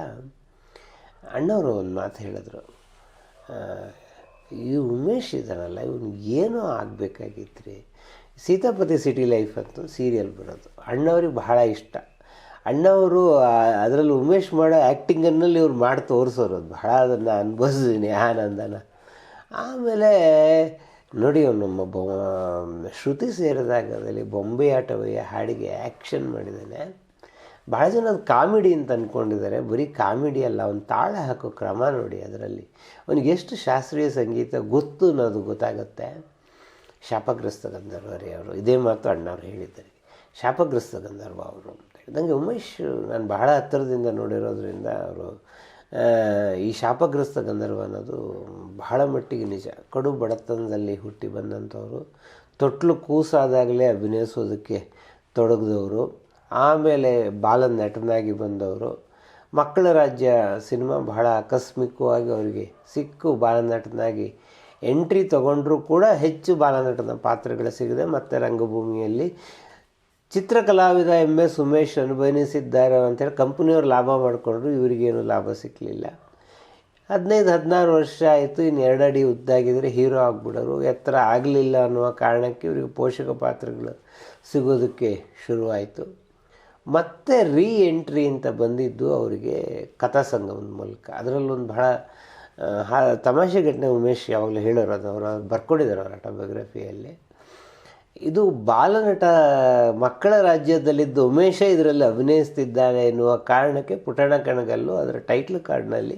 ಅಣ್ಣವರು ಒಂದು ಮಾತು ಹೇಳಿದ್ರು, ಈ ಉಮೇಶ್ ಇದ್ದಾನಲ್ಲ, ಇವನು ಏನೋ ಆಗಬೇಕಾಗಿತ್ತು ರೀ. ಸೀತಾಪತಿ ಸಿಟಿ ಲೈಫ್ ಅಂತ ಸೀರಿಯಲ್ ಬರೋದು ಅಣ್ಣವ್ರಿಗೆ ಬಹಳ ಇಷ್ಟ. ಅಣ್ಣವರು ಅದರಲ್ಲಿ ಉಮೇಶ್ ಮಾಡೋ ಆ್ಯಕ್ಟಿಂಗನ್ನಲ್ಲಿ ಇವ್ರು ಮಾಡಿ ತೋರಿಸೋರು, ಅದು ಬಹಳ ಅದನ್ನು ಅನುಭವಿಸಿದ್ದೀನಿ ಆನಂದನ. ಆಮೇಲೆ ನೋಡಿ, ಅವನು ಶ್ರುತಿ ಸೇರಿದಾಗದಲ್ಲಿ ಬೊಂಬೆ ಆಟವಯ್ಯ ಹಾಡಿಗೆ ಆ್ಯಕ್ಷನ್ ಮಾಡಿದ್ದಾನೆ. ಭಾಳ ಜನ ಅದು ಕಾಮಿಡಿ ಅಂತ ಅಂದ್ಕೊಂಡಿದ್ದಾರೆ. ಬರೀ ಕಾಮಿಡಿ ಅಲ್ಲ, ಅವ್ನು ತಾಳ ಹಾಕೋ ಕ್ರಮ ನೋಡಿ, ಅದರಲ್ಲಿ ಅವನಿಗೆ ಎಷ್ಟು ಶಾಸ್ತ್ರೀಯ ಸಂಗೀತ ಗೊತ್ತು ಅನ್ನೋದು ಗೊತ್ತಾಗುತ್ತೆ. ಶಾಪಗ್ರಸ್ತ ಗಂಧರ್ವರೇ ಅವರು ಇದೇ ಮಾತು ಅಣ್ಣವ್ರು ಹೇಳಿದ್ದಾರೆ, ಶಾಪಗ್ರಸ್ತ ಗಂಧರ್ವ ಅವರು ಅಂತ ಹೇಳಿದಂಗೆ. ಉಮೇಶ್ ನಾನು ಬಹಳ ಹತ್ತಿರದಿಂದ ನೋಡಿರೋದ್ರಿಂದ ಅವರು ಈ ಶಾಪಗ್ರಸ್ತ ಗಂಧರ್ವ ಅನ್ನೋದು ಬಹಳ ಮಟ್ಟಿಗೆ ನಿಜ. ಕಡು ಬಡತನದಲ್ಲಿ ಹುಟ್ಟಿ ಬಂದಂಥವರು, ತೊಟ್ಲು ಕೂಸಾದಾಗಲೇ ಅಭಿನಯಿಸೋದಕ್ಕೆ ತೊಡಗಿದವರು, ಆಮೇಲೆ ಬಾಲನಟನಾಗಿ ಬಂದವರು. ಮಕ್ಕಳ ರಾಜ್ಯ ಸಿನಿಮಾ ಬಹಳ ಆಕಸ್ಮಿಕವಾಗಿ ಅವರಿಗೆ ಸಿಕ್ಕು ಬಾಲನಟನಾಗಿ ಎಂಟ್ರಿ ತೊಗೊಂಡ್ರೂ ಕೂಡ ಹೆಚ್ಚು ಬಾಲನಟನ ಪಾತ್ರಗಳು ಸಿಗದೆ ಮತ್ತೆ ರಂಗಭೂಮಿಯಲ್ಲಿ ಚಿತ್ರಕಲಾವಿದ MS ಉಮೇಶ್ ಅನುಭವಿಸಿದ್ದಾರೆ ಅಂತೇಳಿ ಕಂಪ್ನಿಯವ್ರು ಲಾಭ ಮಾಡಿಕೊಂಡ್ರು, ಇವರಿಗೇನು ಲಾಭ ಸಿಕ್ಕಲಿಲ್ಲ. 15-16 ವರ್ಷ ಆಯಿತು. ಇನ್ನು 2 ಅಡಿ ಉದ್ದಾಗಿದ್ದರೆ ಹೀರೋ ಆಗಿಬಿಡೋರು. ಎತ್ತರ ಆಗಲಿಲ್ಲ ಅನ್ನುವ ಕಾರಣಕ್ಕೆ ಇವರಿಗೆ ಪೋಷಕ ಪಾತ್ರಗಳು ಸಿಗೋದಕ್ಕೆ ಶುರುವಾಯಿತು. ಮತ್ತೆ ಎಂಟ್ರಿ ಅಂತ ಬಂದಿದ್ದು ಅವರಿಗೆ ಕಥಾ ಸಂಗಮದ ಮೂಲಕ. ಅದರಲ್ಲೊಂದು ಬಹಳ ತಮಾಷೆ ಘಟನೆ ಉಮೇಶ್ ಯಾವಾಗಲೂ ಹೇಳೋರು, ಅದು ಅವರು ಬರ್ಕೊಂಡಿದ್ದಾರೆ ಅವರ ಆಟೋಬಯೋಗ್ರಫಿಯಲ್ಲಿ. ಇದು ಬಾಲನಟ ಮಕ್ಕಳ ರಾಜ್ಯದಲ್ಲಿದ್ದು ಉಮೇಶೇ ಇದರಲ್ಲಿ ಅಭಿನಯಿಸ್ತಿದ್ದಾನೆ ಎನ್ನುವ ಕಾರಣಕ್ಕೆ ಪುಟ್ಟಣ್ಣ ಕಣಗಲ್ಲು ಅದರ ಟೈಟ್ಲ್ ಕಾರ್ಡ್ನಲ್ಲಿ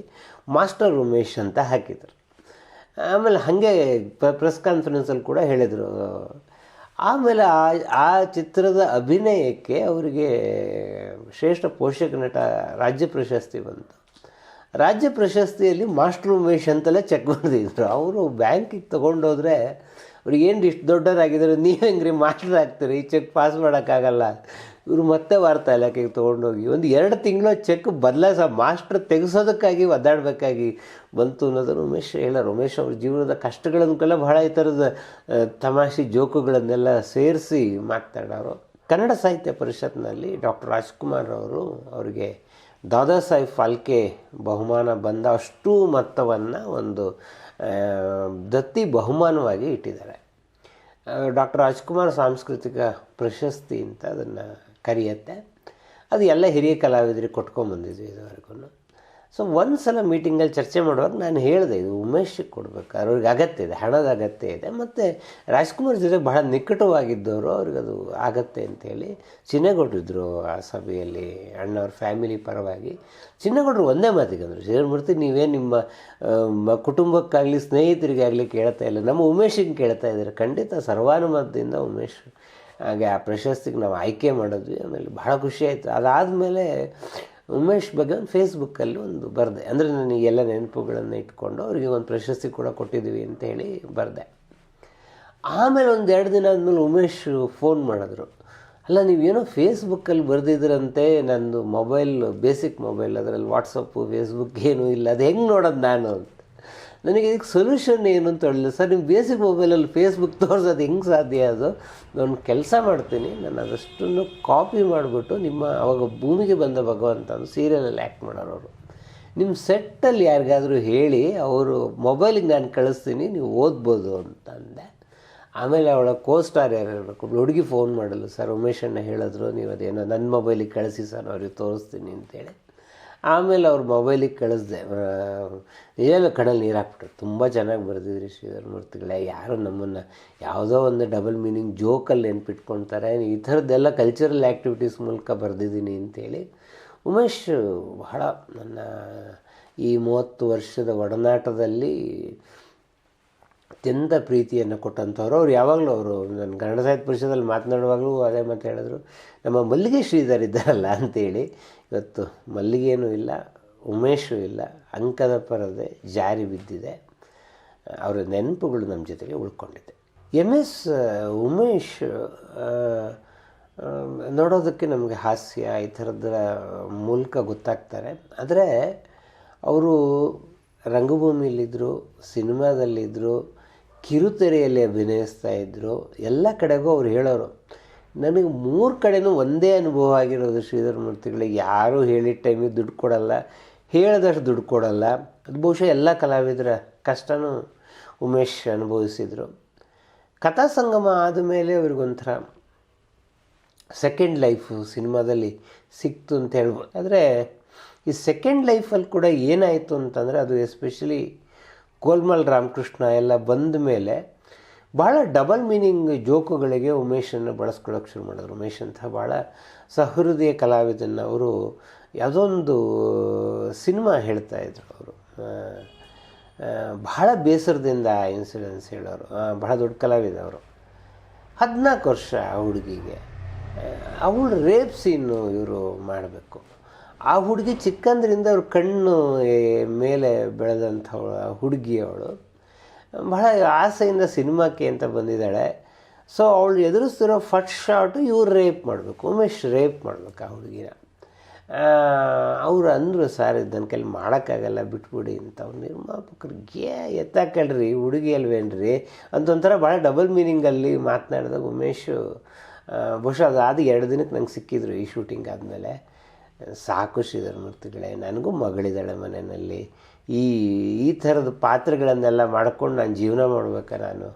ಮಾಸ್ಟರ್ ಉಮೇಶ್ ಅಂತ ಹಾಕಿದರು. ಆಮೇಲೆ ಹಾಗೆ ಪ್ರೆಸ್ ಕಾನ್ಫರೆನ್ಸಲ್ಲಿ ಕೂಡ ಹೇಳಿದರು. ಆಮೇಲೆ ಆ ಚಿತ್ರದ ಅಭಿನಯಕ್ಕೆ ಅವರಿಗೆ ಶ್ರೇಷ್ಠ ಪೋಷಕ ನಟ ರಾಜ್ಯ ಪ್ರಶಸ್ತಿ ಬಂತು. ರಾಜ್ಯ ಪ್ರಶಸ್ತಿಯಲ್ಲಿ ಮಾಸ್ಟರ್ ಉಮೇಶ್ ಅಂತಲೇ ಚೆಕ್ ಮಾಡಿದ್ರು. ಅವರು ಬ್ಯಾಂಕಿಗೆ ತೊಗೊಂಡೋದ್ರೆ ಅವ್ರಿಗೇನು ಇಷ್ಟು ದೊಡ್ಡವರಾಗಿದ್ದಾರೆ, ನೀವು ಹೆಂಗ್ರಿ ಮಾಸ್ಟರ್ ಆಗ್ತೀರಿ, ಈ ಚೆಕ್ ಪಾಸ್ ಮಾಡೋಕ್ಕಾಗಲ್ಲ. ಇವರು ಮತ್ತೆ ವಾರ್ತಾ ಇಲಾಖೆಗೆ ತೊಗೊಂಡೋಗಿ ಒಂದು 2 ತಿಂಗಳು ಚೆಕ್ ಮಾಸ್ಟರ್ ತೆಗೆಸೋದಕ್ಕಾಗಿ ಒದ್ದಾಡಬೇಕಾಗಿ ಬಂತು ಅನ್ನೋದನ್ನು ಉಮೇಶ್ ಹೇಳೋರು. ಉಮೇಶ್ ಅವ್ರ ಜೀವನದ ಕಷ್ಟಗಳನ್ನೆಲ್ಲ ಬಹಳ ಈ ಥರದ ತಮಾಷೆ ಜೋಕುಗಳನ್ನೆಲ್ಲ ಸೇರಿಸಿ ಮಾತನಾಡೋರು. ಕನ್ನಡ ಸಾಹಿತ್ಯ ಪರಿಷತ್ನಲ್ಲಿ ಡಾಕ್ಟರ್ ರಾಜ್ಕುಮಾರ್ ಅವರು ಅವರಿಗೆ ದಾದಾ ಸಾಹೇಬ್ ಫಾಲ್ಕೆ ಬಹುಮಾನ ಬಂದ ಅಷ್ಟು ಮೊತ್ತವನ್ನು ಒಂದು ದತ್ತಿ ಬಹುಮಾನವಾಗಿ ಇಟ್ಟಿದ್ದಾರೆ. ಡಾಕ್ಟರ್ ರಾಜ್ಕುಮಾರ್ ಸಾಂಸ್ಕೃತಿಕ ಪ್ರಶಸ್ತಿ ಅಂತ ಅದನ್ನು ಕರೆಯುತ್ತೆ. ಅದು ಎಲ್ಲ ಹಿರಿಯ ಕಲಾವಿದರಿಗೆ ಕೊಟ್ಕೊಂಬಂದಿದ್ವಿ ಇದುವರೆಗೂ. ಸೊ ಒಂದು ಸಲ ಮೀಟಿಂಗಲ್ಲಿ ಚರ್ಚೆ ಮಾಡುವಾಗ ನಾನು ಹೇಳಿದೆ, ಇದು ಉಮೇಶಿಗೆ ಕೊಡಬೇಕು, ಅವ್ರಿಗೆ ಅಗತ್ಯ ಇದೆ, ಹಣದ ಅಗತ್ಯ ಇದೆ, ಮತ್ತು ರಾಜ್ಕುಮಾರ್ ಜೊತೆ ಬಹಳ ನಿಕಟವಾಗಿದ್ದವರು, ಅವ್ರಿಗದು ಆಗತ್ತೆ ಅಂತೇಳಿ. ಚಿನ್ನೇಗೌಡರಿದ್ದರು ಆ ಸಭೆಯಲ್ಲಿ, ಅಣ್ಣವ್ರ ಫ್ಯಾಮಿಲಿ ಪರವಾಗಿ. ಚಿನ್ನೇಗೌಡರು ಒಂದೇ ಮಾತಿಗೆ ಅಂದರು, ಶ್ರೀಧರಮೂರ್ತಿ ನೀವೇ ನಿಮ್ಮ ಕುಟುಂಬಕ್ಕಾಗಲಿ ಸ್ನೇಹಿತರಿಗಾಗಲಿ ಕೇಳ್ತಾ ಇಲ್ಲ, ನಮ್ಮ ಉಮೇಶಿಗೆ ಕೇಳ್ತಾ ಇದ್ದಾರೆ. ಖಂಡಿತ ಸರ್ವಾನುಮತದಿಂದ ಉಮೇಶ್ ಹಾಗೆ ಆ ಪ್ರಶಸ್ತಿಗೆ ನಾವು ಆಯ್ಕೆ ಮಾಡಿದ್ವಿ. ಆಮೇಲೆ ಬಹಳ ಖುಷಿಯಾಯಿತು. ಅದಾದಮೇಲೆ ಉಮೇಶ್ ಬಗ್ಗೆ ಒಂದು ಫೇಸ್ಬುಕ್ಕಲ್ಲಿ ಒಂದು ಬರೆದೆ, ಅಂದರೆ ನನಗೆ ಎಲ್ಲ ನೆನಪುಗಳನ್ನು ಇಟ್ಕೊಂಡು ಅವರಿಗೆ ಒಂದು ಪ್ರಶಸ್ತಿ ಕೂಡ ಕೊಟ್ಟಿದ್ದೀವಿ ಅಂತೇಳಿ ಬರೆದೆ. ಆಮೇಲೆ ಒಂದು 2 ದಿನ ಆದಮೇಲೆ ಉಮೇಶ್ ಫೋನ್ ಮಾಡಿದ್ರು, ಅಲ್ಲ ನೀವೇನೋ ಫೇಸ್ಬುಕ್ಕಲ್ಲಿ ಬರೆದಿದ್ರಂತೆ, ನಂದು ಮೊಬೈಲ್ ಬೇಸಿಕ್ ಮೊಬೈಲ್, ಅದರಲ್ಲಿ ವಾಟ್ಸಪ್ಪು ಫೇಸ್ಬುಕ್ ಏನೂ ಇಲ್ಲ, ಅದು ಹೆಂಗೆ ನೋಡೋದು ನಾನು ಅಂತ. ನನಗೆ ಇದಕ್ಕೆ ಸೊಲ್ಯೂಷನ್ ಏನು ಅಂತ ಹೇಳಿಲ್ಲ. ಸರ್ ನಿಮ್ಮ ಬೇಸಿಕ್ ಮೊಬೈಲಲ್ಲಿ ಫೇಸ್ಬುಕ್ ತೋರಿಸೋದು ಹೆಂಗೆ ಸಾಧ್ಯ? ಅದು ನಾನು ಕೆಲಸ ಮಾಡ್ತೀನಿ, ನಾನು ಅದಷ್ಟನ್ನು ಕಾಪಿ ಮಾಡಿಬಿಟ್ಟು ಅವಾಗ ಭೂಮಿಗೆ ಬಂದ ಭಗವಂತ ಅಂತ ಸೀರಿಯಲಲ್ಲಿ ಆ್ಯಕ್ಟ್ ಮಾಡೋರು ಅವರು, ನಿಮ್ಮ ಸೆಟ್ಟಲ್ಲಿ ಯಾರಿಗಾದರೂ ಹೇಳಿ ಅವರು ಮೊಬೈಲಿಗೆ ನಾನು ಕಳಿಸ್ತೀನಿ, ನೀವು ಓದ್ಬೋದು ಅಂತ ಅಂದೆ. ಆಮೇಲೆ ಅವಳ ಕೋಸ್ಟಾರ್ ಯಾರು ಇರಬೇಕು, ಹುಡುಗಿ ಫೋನ್ ಮಾಡಲು, ಸರ್ ಉಮೇಶಣ್ಣ ಹೇಳಿದ್ರು ನೀವು ಅದೇನೋ ನನ್ನ ಮೊಬೈಲಿಗೆ ಕಳಿಸಿ ಸರ್, ಅವ್ರಿಗೆ ತೋರಿಸ್ತೀನಿ ಅಂತೇಳಿ. ಆಮೇಲೆ ಅವ್ರ ಮೊಬೈಲಿಗೆ ಕಳಿಸ್ದೆ. ಏನೋ ಕಣ್ಣಲ್ಲಿ ನೀರು ಹಾಕ್ಬಿಟ್ರು, ತುಂಬ ಚೆನ್ನಾಗಿ ಬರೆದಿದ್ರಿ ಶ್ರೀಧರಮೂರ್ತಿಗಳೇ, ಯಾರು ನಮ್ಮನ್ನು ಯಾವುದೋ ಒಂದು ಡಬಲ್ ಮೀನಿಂಗ್ ಜೋಕಲ್ಲಿ ನೆನ್ಪಿಟ್ಕೊಳ್ತಾರೆ, ಈ ಥರದ್ದೆಲ್ಲ ಕಲ್ಚರಲ್ ಆ್ಯಕ್ಟಿವಿಟೀಸ್ ಮೂಲಕ ಬರೆದಿದ್ದೀನಿ ಅಂತೇಳಿ. ಉಮೇಶ್ ಬಹಳ ನನ್ನ ಈ 30 ವರ್ಷದ ಒಡನಾಟದಲ್ಲಿ ಅತ್ಯಂತ ಪ್ರೀತಿಯನ್ನು ಕೊಟ್ಟಂಥವ್ರು. ಅವ್ರು ಯಾವಾಗಲೂ ನನ್ನ ಕನ್ನಡ ಸಾಹಿತ್ಯ ಪರಿಷದಲ್ಲಿ ಮಾತನಾಡುವಾಗಲೂ ಅದೇ ಮಾತು ಹೇಳಿದ್ರು, ನಮ್ಮ ಮಲ್ಲಿಗೆ ಶ್ರೀಧರ್ ಇದ್ದಾರಲ್ಲ ಅಂತೇಳಿ. ಇವತ್ತು ಮಲ್ಲಿಗೆಯೂ ಇಲ್ಲ, ಉಮೇಶು ಇಲ್ಲ, ಅಂಕದ ಪರದೆ ಜಾರಿ ಬಿದ್ದಿದೆ. ಅವರ ನೆನಪುಗಳು ನಮ್ಮ ಜೊತೆಗೆ ಉಳ್ಕೊಂಡಿದೆ. MS ಉಮೇಶ್ ನೋಡೋದಕ್ಕೆ ನಮಗೆ ಹಾಸ್ಯ ಈ ಥರದ ಮೂಲಕ ಗೊತ್ತಾಗ್ತಾರೆ. ಆದರೆ ಅವರು ರಂಗಭೂಮಿಯಲ್ಲಿದ್ದರು, ಸಿನಿಮಾದಲ್ಲಿದ್ದರು, ಕಿರುತೆರೆಯಲ್ಲಿ ಅಭಿನಯಿಸ್ತಾ ಇದ್ದರು. ಎಲ್ಲ ಕಡೆಗೂ ಅವ್ರು ಹೇಳೋರು, ನನಗೆ 3 ಕಡೆನೂ ಒಂದೇ ಅನುಭವ ಆಗಿರೋದು ಶ್ರೀಧರಮೂರ್ತಿಗಳಿಗೆ, ಯಾರೂ ಹೇಳಿದ ಟೈಮಿಗೆ ದುಡ್ಡು ಕೊಡಲ್ಲ, ಹೇಳಿದಷ್ಟು ದುಡ್ಡು ಕೊಡಲ್ಲ. ಅದು ಬಹುಶಃ ಎಲ್ಲ ಕಲಾವಿದರ ಕಷ್ಟನೂ ಉಮೇಶ್ ಅನುಭವಿಸಿದರು. ಕಥಾ ಸಂಗಮ ಆದಮೇಲೆ ಅವ್ರಿಗೊಂಥರ ಸೆಕೆಂಡ್ ಲೈಫು ಸಿನಿಮಾದಲ್ಲಿ ಸಿಕ್ತು ಅಂತ ಹೇಳ್ಬೋದು. ಆದರೆ ಈ ಸೆಕೆಂಡ್ ಲೈಫಲ್ಲಿ ಕೂಡ ಏನಾಯಿತು ಅಂತಂದರೆ, ಅದು ಎಸ್ಪೆಷಲಿ ಗೋಲ್ಮಾಲ್ ರಾಮಕೃಷ್ಣ ಎಲ್ಲ ಬಂದ ಮೇಲೆ ಭಾಳ ಡಬಲ್ ಮೀನಿಂಗ್ ಜೋಕುಗಳಿಗೆ ಉಮೇಶನ್ನು ಬಳಸ್ಕೊಳ್ಳೋಕೆ ಶುರು ಮಾಡಿದ್ರು. ಉಮೇಶ್ ಅಂತ ಭಾಳ ಸಹೃದಯ ಕಲಾವಿದನ್ನು ಅವರು ಯಾವುದೋ ಒಂದು ಸಿನಿಮಾ ಹೇಳ್ತಾಯಿದ್ರು. ಅವರು ಬಹಳ ಬೇಸರದಿಂದ ಇನ್ಸಿಡೆನ್ಸ್ ಹೇಳೋರು. ಬಹಳ ದೊಡ್ಡ ಕಲಾವಿದ ಅವರು. 14 ವರ್ಷ ಆ ಹುಡುಗಿಗೆ, ಅವಳು ರೇಪ್ ಸೀನು ಇವರು ಮಾಡಬೇಕು. ಆ ಹುಡುಗಿ ಚಿಕ್ಕಂದ್ರಿಂದ ಅವ್ರ ಕಣ್ಣು ಮೇಲೆ ಬೆಳೆದಂಥ ಹುಡುಗಿ ಅವಳು ಬಹಳ ಆಸೆಯಿಂದ ಸಿನಿಮಾಕ್ಕೆ ಅಂತ ಬಂದಿದ್ದಾಳೆ. ಸೊ ಅವಳು ಎದುರಿಸ್ತಿರೋ ಫಸ್ಟ್ ಶಾಟು ಇವ್ರು ರೇಪ್ ಮಾಡಬೇಕು, ಉಮೇಶ್ ರೇಪ್ ಮಾಡಬೇಕು ಆ ಹುಡುಗಿನ. ಅವರು ಅಂದರು, ಸರ್ ಇದನ್ನ ಕೈಲಿ ಮಾಡೋಕ್ಕಾಗಲ್ಲ, ಬಿಟ್ಬಿಡಿ ಅಂತ. ಅವ್ರು ನಿರ್ಮಾಪಕರಿಗೆ ಎತ್ತಾಕಳ್ರಿ, ಹುಡುಗಿ ಅಲ್ವೇನ್ರಿ ಅಂತ ಒಂಥರ ಭಾಳ ಡಬಲ್ ಮೀನಿಂಗಲ್ಲಿ ಮಾತನಾಡಿದಾಗ ಉಮೇಶು ಬಹುಶಃ ಅದು 2 ದಿನಕ್ಕೆ ನಂಗೆ ಸಿಕ್ಕಿದ್ರು ಈ ಶೂಟಿಂಗ್ ಆದಮೇಲೆ. ಸಾಕು ಶ್ರೀಧರಮೂರ್ತಿಗಳೇ, ನನಗೂ ಮಗಳಿದ್ದಾಳೆ ಮನೆಯಲ್ಲಿ, ಈ ಥರದ ಪಾತ್ರಗಳನ್ನೆಲ್ಲ ಮಾಡ್ಕೊಂಡು ನಾನು ಜೀವನ ಮಾಡ್ಬೇಕಾ ನಾನು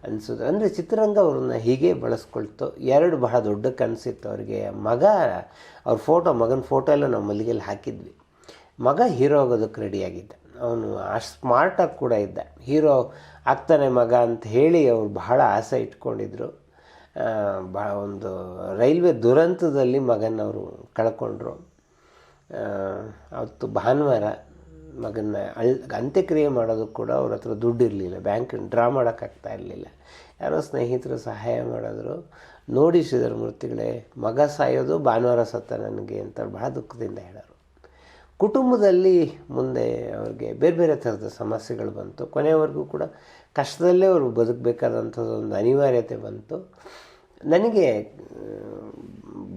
ಅನಿಸೋದು. ಅಂದರೆ ಚಿತ್ರರಂಗ ಅವ್ರನ್ನ ಹೀಗೆ ಬಳಸ್ಕೊಳ್ತು. 2 ಬಹಳ ದೊಡ್ಡ ಕನಸಿತ್ತು ಅವ್ರಿಗೆ. ಮಗನ ಫೋಟೋ ಎಲ್ಲ ನಾವು ಮಲ್ಲಿಗೆಯಲ್ಲಿ ಹಾಕಿದ್ವಿ. ಮಗ ಹೀರೋ ಆಗೋದಕ್ಕೆ ರೆಡಿಯಾಗಿದ್ದ, ಅವನು ಅಷ್ಟು ಸ್ಮಾರ್ಟಾಗಿ ಕೂಡ ಇದ್ದ, ಹೀರೋ ಆಗ್ತಾನೆ ಮಗ ಅಂತ ಹೇಳಿ ಅವ್ರು ಬಹಳ ಆಸೆ ಇಟ್ಕೊಂಡಿದ್ರು. ಒಂದು ರೈಲ್ವೆ ದುರಂತದಲ್ಲಿ ಮಗನವರು ಕಳ್ಕೊಂಡ್ರು. ಅವತ್ತು ಭಾನುವಾರ ಮಗನ ಅಂತ್ಯಕ್ರಿಯೆ ಮಾಡೋದಕ್ಕೆ ಕೂಡ ಅವ್ರ ಹತ್ರ ದುಡ್ಡು ಇರಲಿಲ್ಲ, ಬ್ಯಾಂಕ್ ಡ್ರಾ ಮಾಡೋಕ್ಕಾಗ್ತಾ ಇರಲಿಲ್ಲ. ಯಾರೋ ಸ್ನೇಹಿತರು ಸಹಾಯ ಮಾಡಿದ್ರು. ನೋಡಿ ಶ್ರೀಧರಮೂರ್ತಿಗಳೇ, ಮಗ ಸಾಯೋದು ಭಾನುವಾರ ಸತ್ತ ನನಗೆ ಅಂತ ಭಾಳ ದುಃಖದಿಂದ ಹೇಳೋರು. ಕುಟುಂಬದಲ್ಲಿ ಮುಂದೆ ಅವ್ರಿಗೆ ಬೇರೆ ಬೇರೆ ಥರದ ಸಮಸ್ಯೆಗಳು ಬಂತು. ಕೊನೆಯವರೆಗೂ ಕೂಡ ಕಷ್ಟದಲ್ಲೇ ಅವರು ಬದುಕಬೇಕಾದಂಥದ್ದು ಒಂದು ಅನಿವಾರ್ಯತೆ ಬಂತು. ನನಗೆ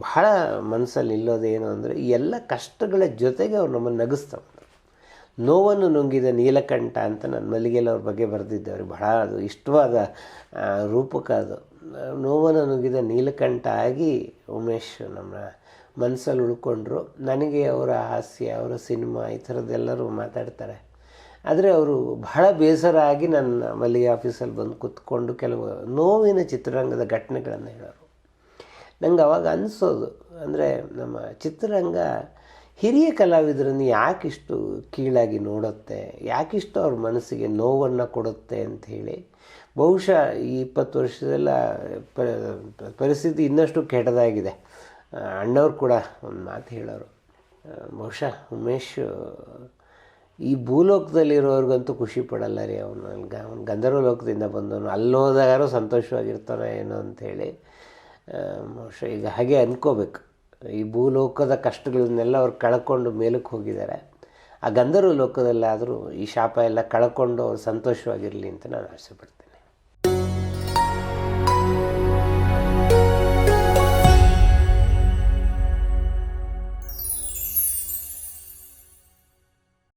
ಬಹಳ ಮನಸ್ಸಲ್ಲಿ ನಿಲ್ಲೋದೇನು ಅಂದರೆ, ಈ ಎಲ್ಲ ಕಷ್ಟಗಳ ಜೊತೆಗೆ ಅವ್ರು ನಮ್ಮನ್ನು ನಗಿಸ್ತಾ ಬಂದರು. ನೋವನ್ನು ನುಂಗಿದ ನೀಲಕಂಠ ಅಂತ ನಾನು ಮಲ್ಲಿಗೆಯಲ್ಲಿ ಅವ್ರ ಬಗ್ಗೆ ಬರೆದಿದ್ದೆ. ಅವ್ರಿಗೆ ಬಹಳ ಅದು ಇಷ್ಟವಾದ ರೂಪಕ ಅದು. ನೋವನ್ನು ನುಂಗಿದ ನೀಲಕಂಠ ಆಗಿ ಉಮೇಶ್ ನಮ್ಮ ಮನಸ್ಸಲ್ಲಿ ಉಳ್ಕೊಂಡ್ರು. ನನಗೆ ಅವರ ಹಾಸ್ಯ, ಅವರ ಸಿನಿಮಾ ಈ ಥರದ್ದೆಲ್ಲರೂ ಮಾತಾಡ್ತಾರೆ. ಆದರೆ ಅವರು ಬಹಳ ಬೇಸರ ಆಗಿ ನನ್ನ ಮಲ್ಲಿಗೆ ಆಫೀಸಲ್ಲಿ ಬಂದು ಕೂತ್ಕೊಂಡು ಕೆಲವು ನೋವಿನ ಚಿತ್ರರಂಗದ ಘಟನೆಗಳನ್ನು ಹೇಳೋರು. ನಂಗೆ ಅವಾಗ ಅನಿಸೋದು, ಅಂದರೆ ನಮ್ಮ ಚಿತ್ರರಂಗ ಹಿರಿಯ ಕಲಾವಿದರನ್ನು ಯಾಕಿಷ್ಟು ಕೀಳಾಗಿ ನೋಡುತ್ತೆ, ಯಾಕಿಷ್ಟು ಅವ್ರ ಮನಸ್ಸಿಗೆ ನೋವನ್ನು ಕೊಡುತ್ತೆ ಅಂಥೇಳಿ ಬಹುಶಃ ಈ 20 ವರ್ಷದೆಲ್ಲ ಪರಿಸ್ಥಿತಿ ಇನ್ನಷ್ಟು ಕೆಟ್ಟದಾಗಿದೆ. ಅಣ್ಣವ್ರು ಕೂಡ ಒಂದು ಮಾತು ಹೇಳೋರು, ಬಹುಶಃ ಉಮೇಶ್ ಈ ಭೂಲೋಕದಲ್ಲಿರೋರ್ಗಂತೂ ಖುಷಿ ಪಡಲ್ಲ ರೀ, ಅವನು ಗಂಧರ್ವ ಲೋಕದಿಂದ ಬಂದವನು, ಅಲ್ಲೋದಾಗಾರು ಸಂತೋಷವಾಗಿರ್ತಾನೆ ಏನೋ ಅಂಥೇಳಿ. ಬಹುಶಃ ಈಗ ಹಾಗೆ ಅಂದ್ಕೋಬೇಕು. ಈ ಭೂಲೋಕದ ಕಷ್ಟಗಳನ್ನೆಲ್ಲ ಅವ್ರು ಕಳ್ಕೊಂಡು ಮೇಲಕ್ಕೆ ಹೋಗಿದ್ದಾರೆ. ಆ ಗಂಧರ್ವ ಲೋಕದಲ್ಲಾದರೂ ಈ ಶಾಪ ಎಲ್ಲ ಕಳ್ಕೊಂಡು ಅವ್ರು ಸಂತೋಷವಾಗಿರಲಿ ಅಂತ ನಾನು ಆಸೆ ಪಡ್ತೇನೆ.